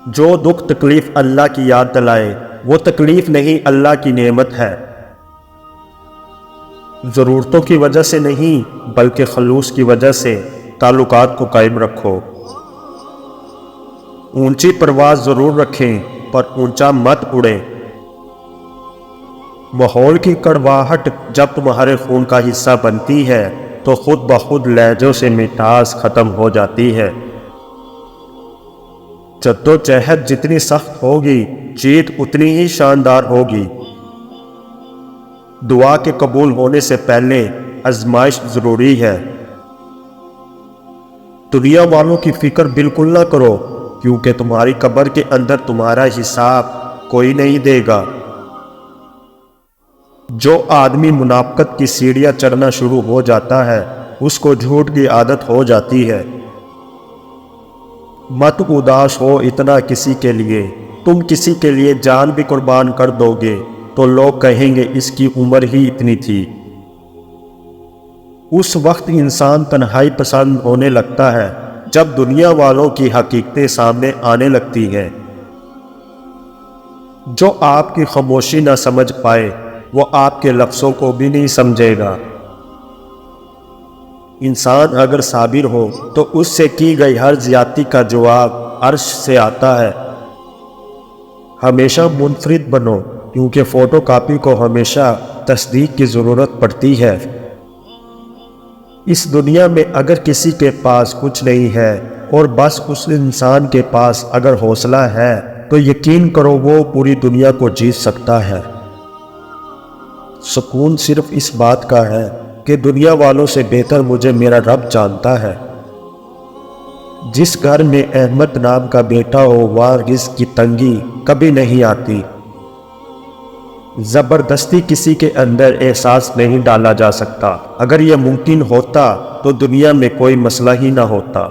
جو دکھ تکلیف اللہ کی یاد دلائے وہ تکلیف نہیں اللہ کی نعمت ہے۔ ضرورتوں کی وجہ سے نہیں بلکہ خلوص کی وجہ سے تعلقات کو قائم رکھو۔ اونچی پرواز ضرور رکھیں پر اونچا مت اڑیں۔ ماحول کی کڑواہٹ جب تمہارے خون کا حصہ بنتی ہے تو خود بخود لہجوں سے مٹھاس ختم ہو جاتی ہے۔ جدوجہد جتنی سخت ہوگی جیت اتنی ہی شاندار ہوگی۔ دعا کے قبول ہونے سے پہلے آزمائش ضروری ہے۔ دنیا والوں کی فکر بالکل نہ کرو کیونکہ تمہاری قبر کے اندر تمہارا حساب کوئی نہیں دے گا۔ جو آدمی منافقت کی سیڑھیاں چڑھنا شروع ہو جاتا ہے اس کو جھوٹ کی عادت ہو جاتی ہے۔ مت اداس ہو اتنا کسی کے لیے، تم کسی کے لیے جان بھی قربان کر دو گے تو لوگ کہیں گے اس کی عمر ہی اتنی تھی۔ اس وقت انسان تنہائی پسند ہونے لگتا ہے جب دنیا والوں کی حقیقتیں سامنے آنے لگتی ہیں۔ جو آپ کی خاموشی نہ سمجھ پائے وہ آپ کے لفظوں کو بھی نہیں سمجھے گا۔ انسان اگر صابر ہو تو اس سے کی گئی ہر زیادتی کا جواب عرش سے آتا ہے۔ ہمیشہ منفرد بنو کیونکہ فوٹو کاپی کو ہمیشہ تصدیق کی ضرورت پڑتی ہے۔ اس دنیا میں اگر کسی کے پاس کچھ نہیں ہے اور بس اس انسان کے پاس اگر حوصلہ ہے تو یقین کرو وہ پوری دنیا کو جیت سکتا ہے۔ سکون صرف اس بات کا ہے کہ دنیا والوں سے بہتر مجھے میرا رب جانتا ہے۔ جس گھر میں احمد نام کا بیٹا ہو وہاں رزق کی تنگی کبھی نہیں آتی۔ زبردستی کسی کے اندر احساس نہیں ڈالا جا سکتا۔ اگر یہ ممکن ہوتا تو دنیا میں کوئی مسئلہ ہی نہ ہوتا۔